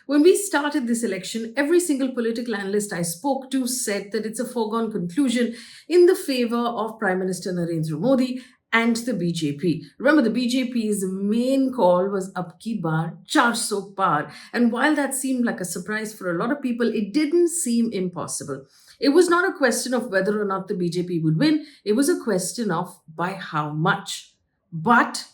When we started this election, every single political analyst I spoke to said that it's a foregone conclusion in the favor of Prime Minister Narendra Modi and the BJP. Remember, the BJP's main call was Ab ki baar 400 par. And while that seemed like a surprise for a lot of people, it didn't seem impossible. It was not a question of whether or not the BJP would win, it was a question of by how much. But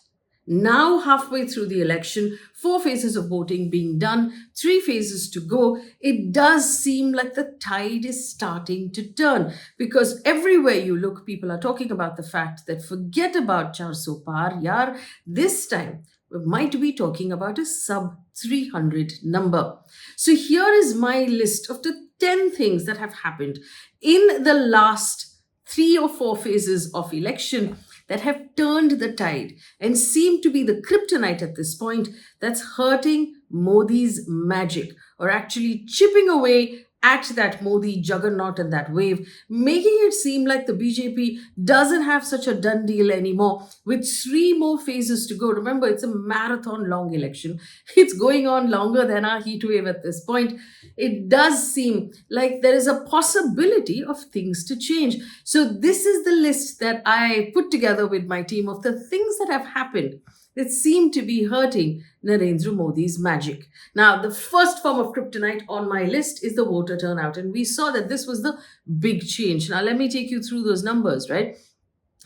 now, halfway through the election, 4 phases of voting being done, 3 phases to go, it does seem like the tide is starting to turn, because everywhere you look, people are talking about the fact that forget about 400 par, yaar, this time we might be talking about a sub 300 number. So here is my list of the 10 things that have happened in the last 3 or 4 phases of election that have turned the tide and seem to be the kryptonite at this point that's hurting Modi's magic, or actually chipping away at that Modi juggernaut and that wave, making it seem like the BJP doesn't have such a done deal anymore with 3 more phases to go. Remember, it's a marathon long election. It's going on longer than our heat wave at this point. It does seem like there is a possibility of things to change. So this is the list that I put together with my team of the things that have happened that seem to be hurting Narendra Modi's magic. Now, the first form of kryptonite on my list is the voter turnout. And we saw that this was the big change. Now, let me take you through those numbers, right?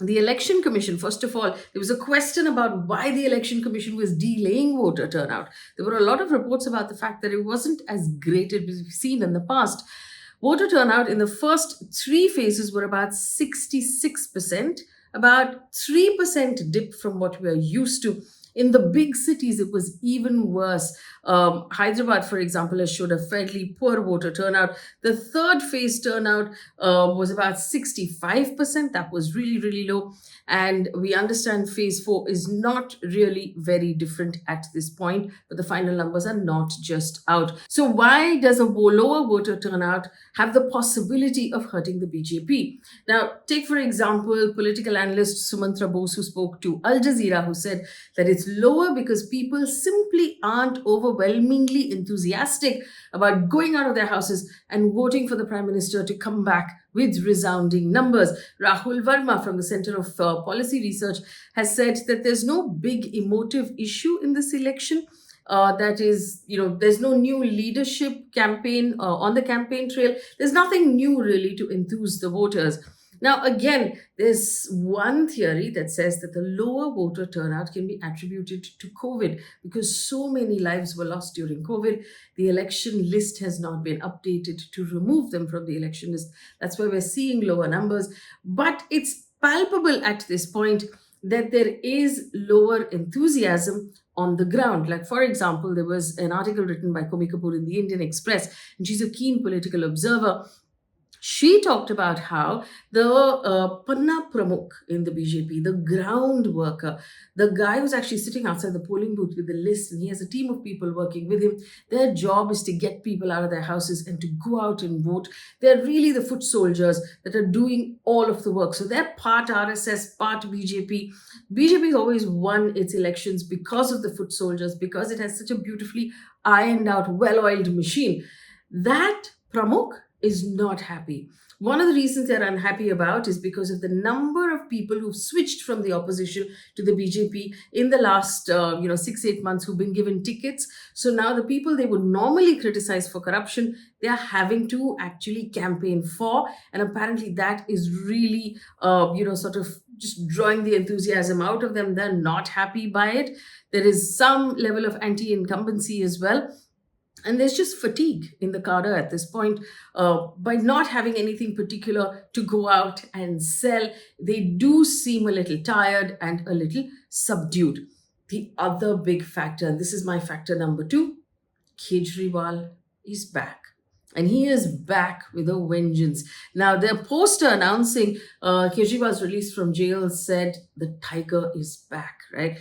The Election Commission, first of all, there was a question about why the Election Commission was delaying voter turnout. There were a lot of reports about the fact that it wasn't as great as we've seen in the past. Voter turnout in the first 3 phases were about 66%, about 3% dip from what we are used to. In the big cities, it was even worse. Hyderabad, for example, has showed a fairly poor voter turnout. The third phase turnout was about 65%. That was really, really low. And we understand phase 4 is not really very different at this point, but the final numbers are not just out. So why does a lower voter turnout have the possibility of hurting the BJP? Now, take for example, political analyst Sumantra Bose, who spoke to Al Jazeera, who said that it's lower because people simply aren't overwhelmingly enthusiastic about going out of their houses and voting for the Prime Minister to come back with resounding numbers. Rahul Verma from the Center of Policy Research has said that there's no big emotive issue in this election. That is, there's no new leadership campaign on the campaign trail. There's nothing new really to enthuse the voters. Now, again, there's one theory that says that the lower voter turnout can be attributed to COVID, because so many lives were lost during COVID. The election list has not been updated to remove them from the election list. That's why we're seeing lower numbers. But it's palpable at this point that there is lower enthusiasm on the ground. Like, for example, there was an article written by Kumi Kapoor in the Indian Express, and she's a keen political observer. She talked about how the Panna Pramukh in the BJP, the ground worker, the guy who's actually sitting outside the polling booth with the list, and he has a team of people working with him. Their job is to get people out of their houses and to go out and vote. They're really the foot soldiers that are doing all of the work. So they're part RSS, part BJP. BJP has always won its elections because of the foot soldiers, because it has such a beautifully ironed out, well-oiled machine. That Pramukh is not happy. One of the reasons they're unhappy about is because of the number of people who've switched from the opposition to the BJP in the last 6-8 months, who've been given tickets. So now the people they would normally criticize for corruption, they are having to actually campaign for, and apparently that is really sort of just drawing the enthusiasm out of them. They're not happy by it. There is some level of anti-incumbency as well. And there's just fatigue in the cadre at this point. By not having anything particular to go out and sell, they do seem a little tired and a little subdued. The other big factor, and this is my factor number 2, Kejriwal is back. And he is back with a vengeance. Now, their poster announcing Kejriwal's release from jail said the tiger is back, right?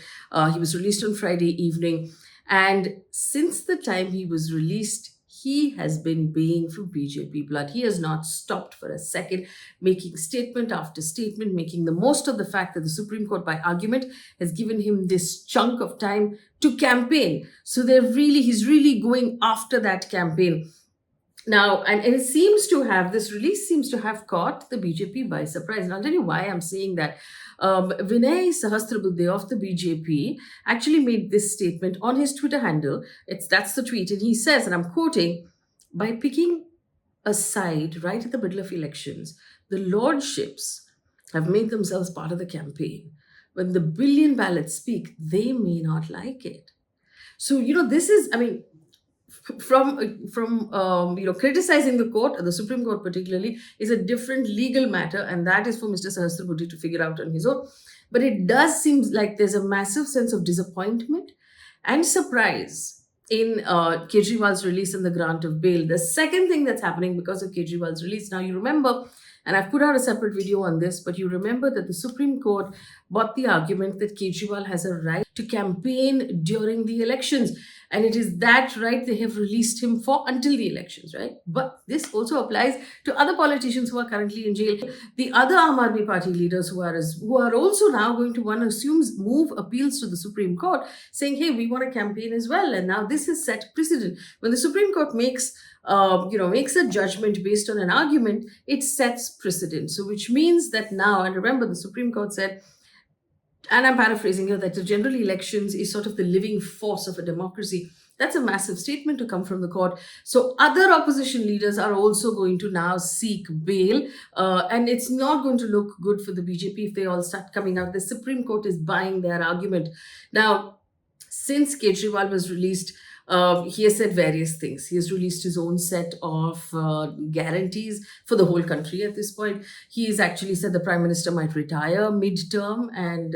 He was released on Friday evening. And since the time he was released, he has been baying for BJP blood. He has not stopped for a second, making statement after statement, making the most of the fact that the Supreme Court, by argument, has given him this chunk of time to campaign. So he's really going after that campaign. Now, and it seems to have, this release seems to have caught the BJP by surprise. And I'll tell you why I'm saying that. Vinay Sahasrabudhe of the BJP actually made this statement on his Twitter handle. That's the tweet. And he says, and I'm quoting, by picking a side right at the middle of elections, the lordships have made themselves part of the campaign. When the billion ballots speak, they may not like it. So, this is, I mean, from criticizing the court, the Supreme Court particularly, is a different legal matter, and that is for Mr. Sahasrabudhe to figure out on his own. But it does seem like there's a massive sense of disappointment and surprise in Kejriwal's release and the grant of bail. The second thing that's happening because of Kejriwal's release, now you remember, and I've put out a separate video on this, but you remember that the Supreme Court bought the argument that Kejriwal has a right to campaign during the elections. And it is that right they have released him for until the elections, right? But this also applies to other politicians who are currently in jail. The other Aam Aadmi Party leaders who are also now going to, one assumes, move appeals to the Supreme Court, saying, hey, we want to campaign as well. And now this has set precedent. When the Supreme Court makes a judgment based on an argument, it sets precedent. So which means that now, and remember, the Supreme Court said, and I'm paraphrasing here, that the general elections is sort of the living force of a democracy. That's a massive statement to come from the court. So other opposition leaders are also going to now seek bail, and it's not going to look good for the BJP if they all start coming out. The Supreme Court is buying their argument. Now, since Kejriwal was released, he has said various things. He has released his own set of guarantees for the whole country at this point. He has actually said the Prime Minister might retire mid-term and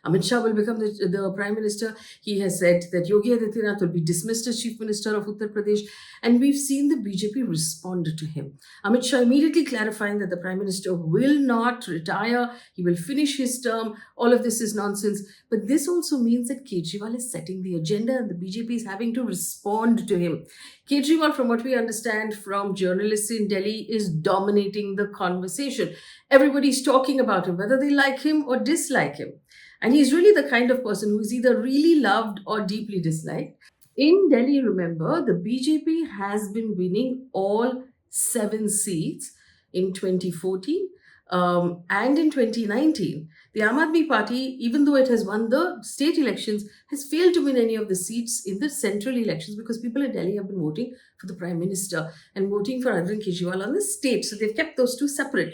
Amit Shah will become the Prime Minister. He has said that Yogi Adityanath will be dismissed as Chief Minister of Uttar Pradesh. And we've seen the BJP respond to him. Amit Shah immediately clarifying that the Prime Minister will not retire. He will finish his term. All of this is nonsense. But this also means that Kejriwal is setting the agenda and the BJP is having to respond to him. Kejriwal, from what we understand from journalists in Delhi, is dominating the conversation. Everybody's talking about him, whether they like him or dislike him. And he's really the kind of person who is either really loved or deeply disliked. In Delhi, remember, the BJP has been winning all 7 seats in 2014 and in 2019. The Aam Aadmi Party, even though it has won the state elections, has failed to win any of the seats in the central elections because people in Delhi have been voting for the Prime Minister and voting for Arvind Kejriwal on the state. So they've kept those two separate.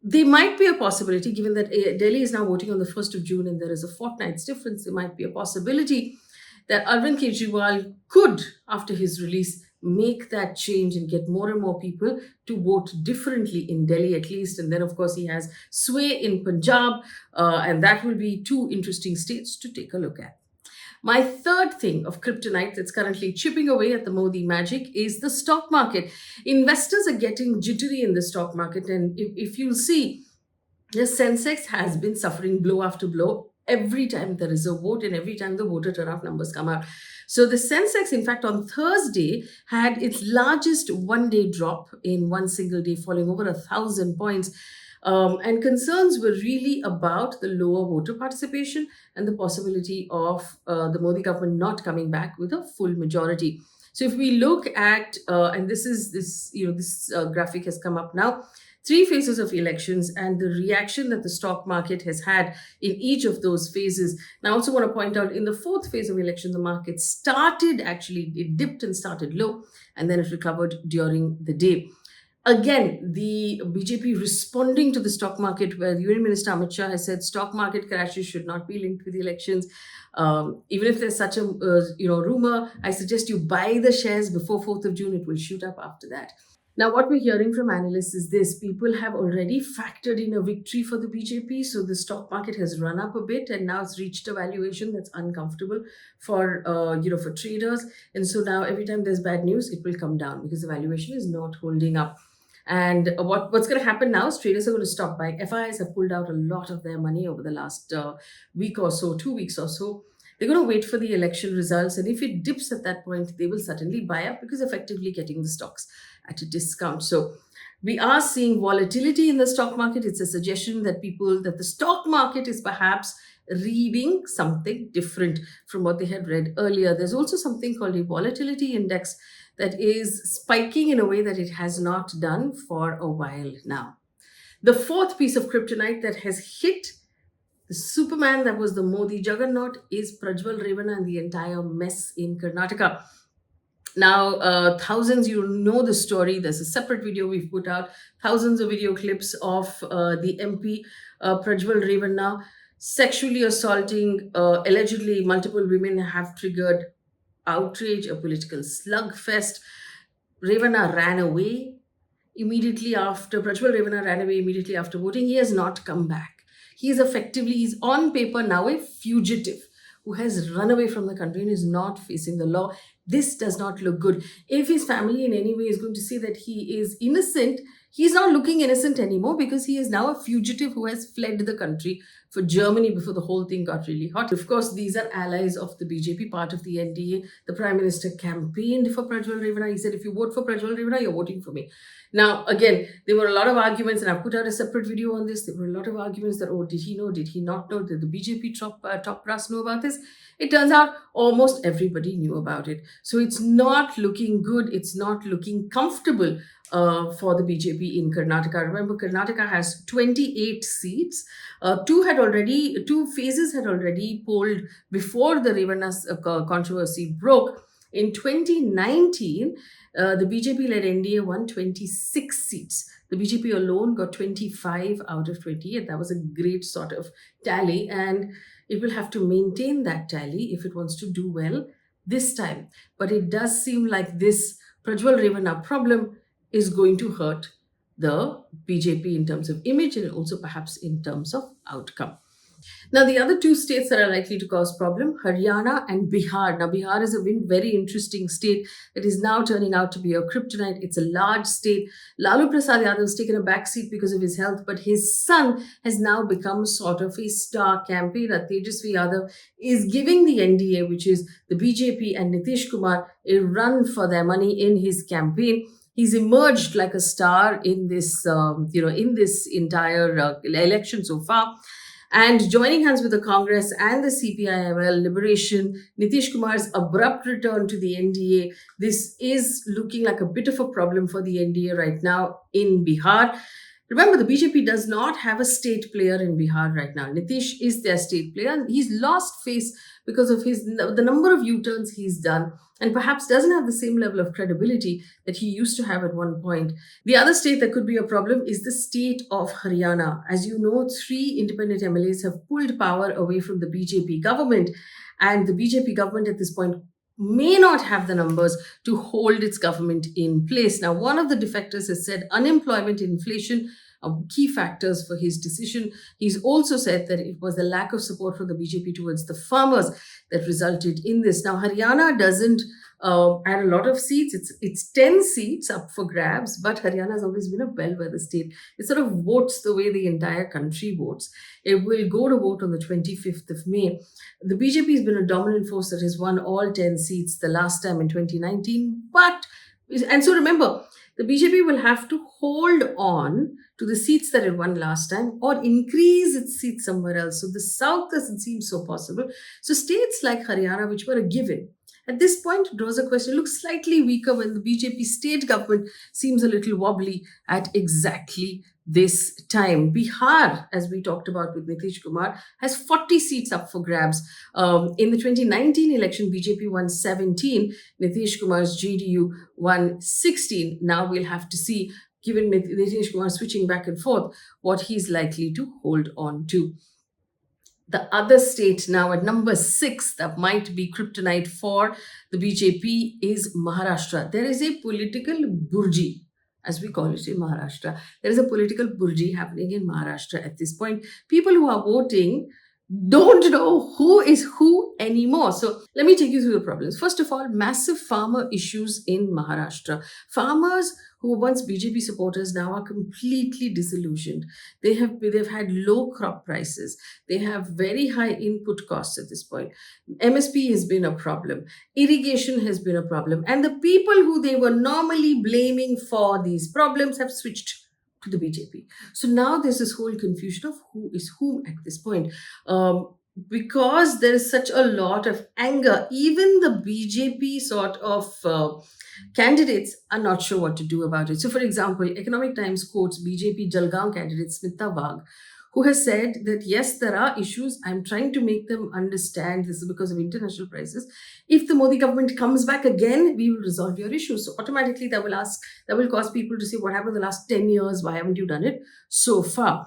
There might be a possibility, given that Delhi is now voting on the 1st of June and there is a fortnight's difference, there might be a possibility that Arvind Kejriwal could, after his release, make that change and get more and more people to vote differently in Delhi at least. And then, of course, he has sway in Punjab, and that will be 2 interesting states to take a look at. My third thing of kryptonite that's currently chipping away at the Modi magic is the stock market. Investors are getting jittery in the stock market, and if you'll see, the Sensex has been suffering blow after blow every time there is a vote and every time the voter turnout numbers come out. So the Sensex, in fact, on Thursday had its largest one-day drop in one single day, falling over 1,000 points. And concerns were really about the lower voter participation and the possibility of the Modi government not coming back with a full majority. So if we look at, and this graphic has come up now, 3 phases of elections and the reaction that the stock market has had in each of those phases. And I also want to point out, in the 4th phase of election, the market it dipped and started low, and then it recovered during the day. Again, the BJP responding to the stock market, where the Union Minister Amit Shah has said stock market crashes should not be linked with the elections. Even if there's such a rumor, I suggest you buy the shares before 4th of June. It will shoot up after that. Now, what we're hearing from analysts is this: people have already factored in a victory for the BJP, so the stock market has run up a bit, and now it's reached a valuation that's uncomfortable for for traders. And so now, every time there's bad news, it will come down because the valuation is not holding up. And what's going to happen now is traders are going to stop buying. FIs have pulled out a lot of their money over the last week or so, 2 weeks or so. They're going to wait for the election results, and if it dips at that point, they will suddenly buy up because effectively getting the stocks at a discount. So we are seeing volatility in the stock market. It's a suggestion that the stock market is perhaps reading something different from what they had read earlier. There's also something called a volatility index that is spiking in a way that it has not done for a while now. The fourth piece of kryptonite that has hit the Superman that was the Modi juggernaut is Prajwal Revana and the entire mess in Karnataka. Now, thousands, you know the story. There's a separate video we've put out, thousands of video clips of the MP, Prajwal Revana, sexually assaulting allegedly multiple women have triggered outrage, a political slugfest. Revana ran away immediately after, Prajwal Revana ran away immediately after voting. He has not come back. He's on paper now a fugitive who has run away from the country and is not facing the law. This does not look good. If his family in any way is going to say that he is innocent, he's not looking innocent anymore because he is now a fugitive who has fled the country for Germany before the whole thing got really hot. Of course, these are allies of the BJP, part of the NDA. The Prime Minister campaigned for Prajwal Revana. He said, if you vote for Prajwal Revana, you're voting for me. Now, again, there were a lot of arguments, and I've put out a separate video on this. There were a lot of arguments that, oh, did he know? Did he not know? Did the BJP top brass know about this? It turns out almost everybody knew about it. So it's not looking good. It's not looking comfortable for the BJP in Karnataka. Remember, Karnataka has 28 seats. Two phases had already polled before the Revana's controversy broke. In 2019, the BJP-led NDA won 26 seats. The BJP alone got 25 out of 28. That was a great sort of tally, and it will have to maintain that tally if it wants to do well this time. But it does seem like this Prajwal Revana problem is going to hurt the BJP in terms of image and also perhaps in terms of outcome. Now, the other two states that are likely to cause problem, Haryana and Bihar. Now, Bihar is a very interesting state that is now turning out to be a kryptonite. It's a large state. Lalu Prasad Yadav has taken a backseat because of his health, but his son has now become sort of a star campaigner. Tejasvi Yadav is giving the NDA, which is the BJP and Nitish Kumar, a run for their money in his campaign. He's emerged like a star in this, in this entire election so far. And joining hands with the Congress and the CPIML Liberation, Nitish Kumar's abrupt return to the NDA, this is looking like a bit of a problem for the NDA right now in Bihar. Remember, the BJP does not have a state player in Bihar right now. Nitish is their state player. He's lost face because of the number of U-turns he's done, and perhaps doesn't have the same level of credibility that he used to have at one point. The other state that could be a problem is the state of Haryana. As you know, 3 independent MLAs have pulled power away from the BJP government, and the BJP government at this point may not have the numbers to hold its government in place. Now, one of the defectors has said unemployment and inflation are key factors for his decision. He's also said that it was the lack of support from the BJP towards the farmers that resulted in this. Now, Haryana doesn't add a lot of seats. It's 10 seats up for grabs, but Haryana has always been a bellwether state. It sort of votes the way the entire country votes. It will go to vote on the 25th of May. The BJP has been a dominant force that has won all 10 seats the last time in 2019. And so remember, the BJP will have to hold on to the seats that it won last time or increase its seats somewhere else. So the South doesn't seem so possible. So states like Haryana, which were a given, at this point draws a question, looks slightly weaker when the BJP state government seems a little wobbly at exactly this time. Bihar, as we talked about with Nitish Kumar, has 40 seats up for grabs. In the 2019 election, BJP won 17. Nitish Kumar's JDU won 16. Now we'll have to see, given Nitish Kumar switching back and forth, what he's likely to hold on to. The other state now at number 6 that might be kryptonite for the BJP is Maharashtra. There is a political burji, as we call it in Maharashtra. There is a political burji happening in Maharashtra at this point. People who are voting don't know who is who anymore. So let me take you through the problems. First of all, massive farmer issues in Maharashtra. Farmers who were once BJP supporters now are completely disillusioned. They've had low crop prices. They have very high input costs at this point. MSP has been a problem. Irrigation has been a problem. And the people who they were normally blaming for these problems have switched to the BJP. So now there's this whole confusion of who is whom at this point. Because there is such a lot of anger, even the BJP sort of candidates are not sure what to do about it. So, for example, Economic Times quotes BJP Jalgaon candidate Smita Wagh, who has said that yes, there are issues. I'm trying to make them understand this is because of international prices. If the Modi government comes back again, we will resolve your issues. So automatically that will cause people to say, what happened in the last 10 years? Why haven't you done it so far?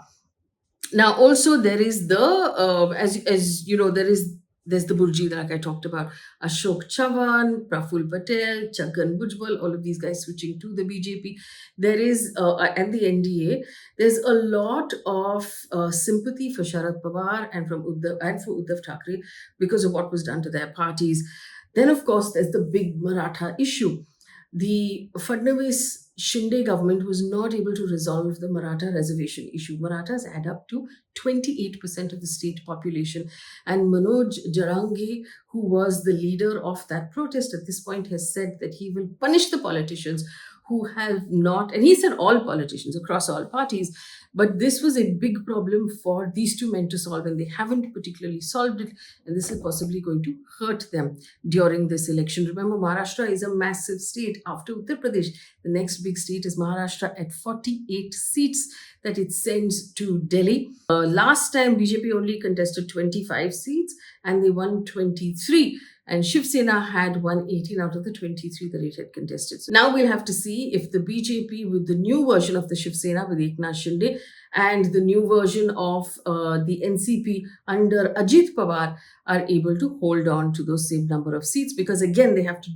Now also there is the as you know, there's the Burji, like I talked about, Ashok Chavan, Praful Patel, Chaggan Bhujbal, all of these guys switching to the BJP. There is and the NDA. There's a lot of sympathy for Sharad Pawar and for Uddhav Thackeray because of what was done to their parties. Then of course there's the big Maratha issue. The Fadnavis Shinde government was not able to resolve the Maratha reservation issue. Marathas add up to 28% of the state population. And Manoj Jarangi, who was the leader of that protest at this point, has said that he will punish the politicians who have not, and he said all politicians across all parties, but this was a big problem for these two men to solve, and they haven't particularly solved it, and this is possibly going to hurt them during this election. Remember, Maharashtra is a massive state after Uttar Pradesh. The next big state is Maharashtra at 48 seats that it sends to Delhi. Last time, BJP only contested 25 seats and they won 23. And Shiv Sena had won 18 out of the 23 that it had contested. So now we'll have to see if the BJP, with the new version of the Shiv Sena with Eknath Shinde and the new version of the NCP under Ajit Pawar, are able to hold on to those same number of seats, because again they have to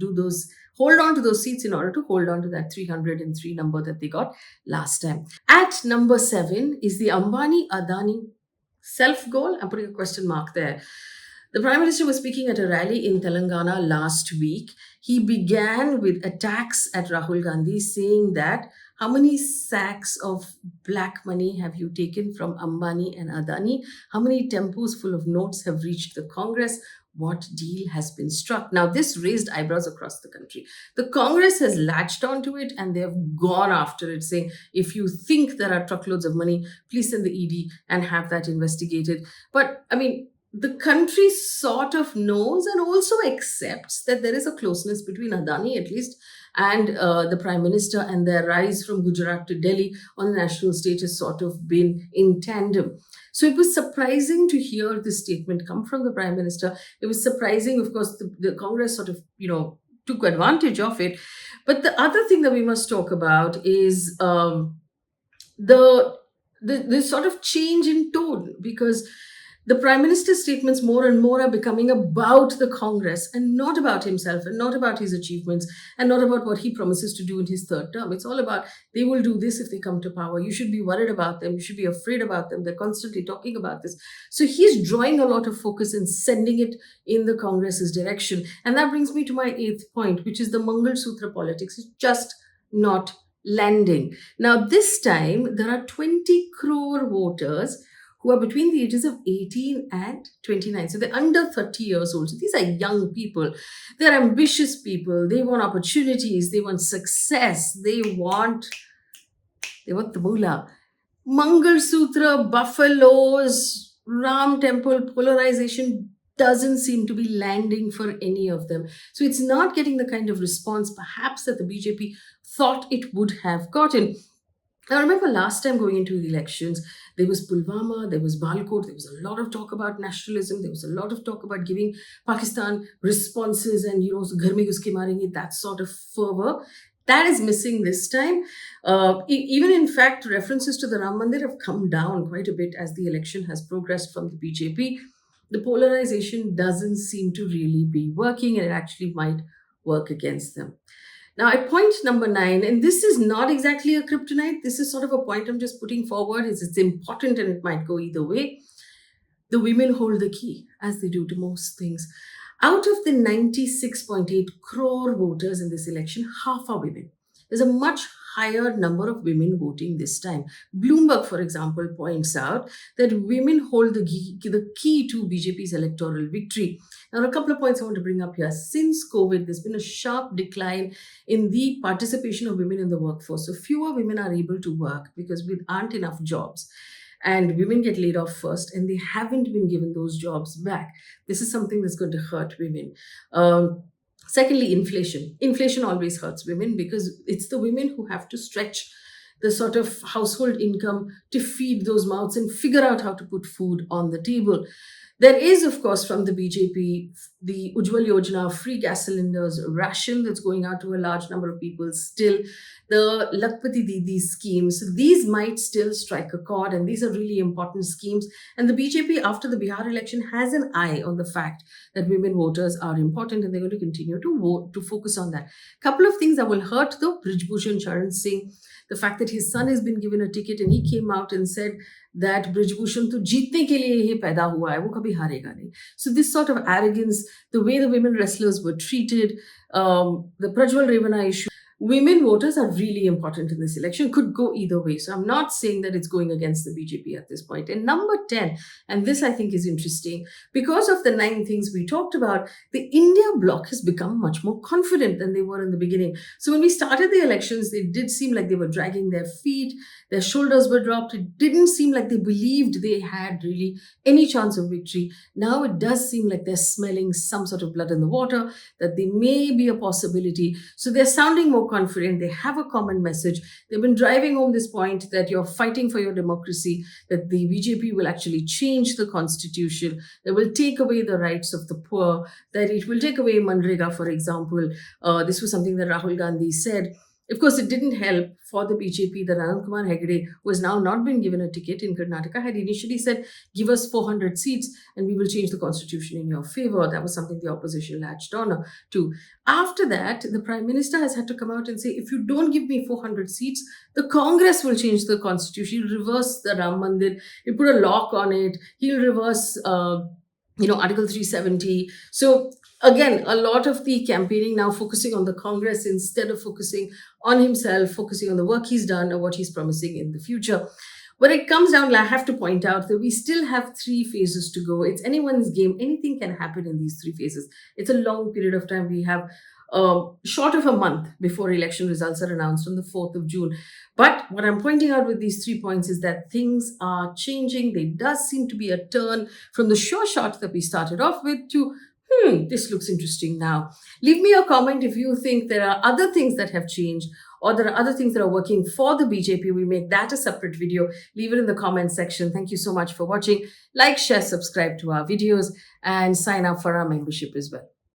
hold on to those seats in order to hold on to that 303 number that they got last time. At number 7 is the Ambani Adani self goal. I'm putting a question mark there. The Prime Minister was speaking at a rally in Telangana last week. He began with attacks at Rahul Gandhi, saying that how many sacks of black money have you taken from Ambani and Adani? How many tempos full of notes have reached the Congress? What deal has been struck? Now, this raised eyebrows across the country. The Congress has latched onto it and they have gone after it, saying, if you think there are truckloads of money, please send the ED and have that investigated. But I mean, the country sort of knows and also accepts that there is a closeness between Adani, at least, and the Prime Minister, and their rise from Gujarat to Delhi on the national stage has sort of been in tandem. So it was surprising to hear this statement come from the Prime Minister. It was surprising, of course, the Congress sort of, took advantage of it. But the other thing that we must talk about is the sort of change in tone, because the Prime Minister's statements more and more are becoming about the Congress and not about himself and not about his achievements and not about what he promises to do in his third term. It's all about they will do this if they come to power. You should be worried about them. You should be afraid about them. They're constantly talking about this. So he's drawing a lot of focus and sending it in the Congress's direction. And that brings me to my 8th point, which is the Mangal Sutra politics. It's just not landing. Now, this time, there are 20 crore voters who are between the ages of 18 and 29. So they're under 30 years old. So these are young people. They're ambitious people. They want opportunities. They want success. They want the moolah. Mangal Sutra, buffaloes, Ram temple, polarization doesn't seem to be landing for any of them. So it's not getting the kind of response perhaps that the BJP thought it would have gotten. I remember last time going into the elections, there was Pulwama, there was Balkot, there was a lot of talk about nationalism, there was a lot of talk about giving Pakistan responses and, ghar mein ghuske marenge, that sort of fervor. That is missing this time. Even in fact, references to the Ram Mandir have come down quite a bit as the election has progressed from the BJP. The polarization doesn't seem to really be working, and it actually might work against them. Now, at point number 9, and this is not exactly a kryptonite, this is sort of a point I'm just putting forward, it's important and it might go either way. The women hold the key, as they do to most things. Out of the 96.8 crore voters in this election, half are women. There's a much higher number of women voting this time. Bloomberg, for example, points out that women hold the key to BJP's electoral victory. Now, a couple of points I want to bring up here. Since COVID, there's been a sharp decline in the participation of women in the workforce. So fewer women are able to work because we aren't enough jobs. And women get laid off first, and they haven't been given those jobs back. This is something that's going to hurt women. Secondly, inflation. Inflation always hurts women because it's the women who have to stretch the sort of household income to feed those mouths and figure out how to put food on the table. There is, of course, from the BJP, the Ujjwal Yojana, free gas cylinders, ration that's going out to a large number of people still, the Lakpati Didi schemes. These might still strike a chord, and these are really important schemes. And the BJP, after the Bihar election, has an eye on the fact that women voters are important, and they're going to continue to vote, to focus on that. Couple of things that will hurt, though. Brijbhushan Charan Singh, the fact that his son has been given a ticket, and he came out and said that Brijbhushan to jeetne ke liye hi paida hua hai, wo kabhi harega nahi. So this sort of arrogance, the way the women wrestlers were treated, the Prajwal Revana issue, women voters are really important in this election, could go either way. So I'm not saying that it's going against the BJP at this point. And number 10, and this I think is interesting, because of the 9 things we talked about, the India bloc has become much more confident than they were in the beginning. So when we started the elections, they did seem like they were dragging their feet, their shoulders were dropped. It didn't seem like they believed they had really any chance of victory. Now it does seem like they're smelling some sort of blood in the water, that there may be a possibility. So they're sounding more confident. They have a common message. They've been driving home this point that you're fighting for your democracy, that the BJP will actually change the constitution, that will take away the rights of the poor, that it will take away Manrega, for example. This was something that Rahul Gandhi said. Of course, it didn't help for the BJP that Anand Kumar Hegde, who has now not been given a ticket in Karnataka, had initially said, give us 400 seats and we will change the constitution in your favor. That was something the opposition latched on to. After that, the Prime Minister has had to come out and say, if you don't give me 400 seats, the Congress will change the constitution. He'll reverse the Ram Mandir. He'll put a lock on it. He'll reverse Article 370. So again, a lot of the campaigning now focusing on the Congress instead of focusing on himself, focusing on the work he's done or what he's promising in the future. When it comes down, I have to point out that we still have 3 phases to go. It's anyone's game. Anything can happen in these 3 phases. It's a long period of time. We have short of a month before election results are announced on the 4th of June. But what I'm pointing out with these 3 points is that things are changing. There does seem to be a turn from the sure shot that we started off with to this looks interesting now. Leave me a comment if you think there are other things that have changed or there are other things that are working for the BJP. We make that a separate video. Leave it in the comment section. Thank you so much for watching. Like, share, subscribe to our videos and sign up for our membership as well.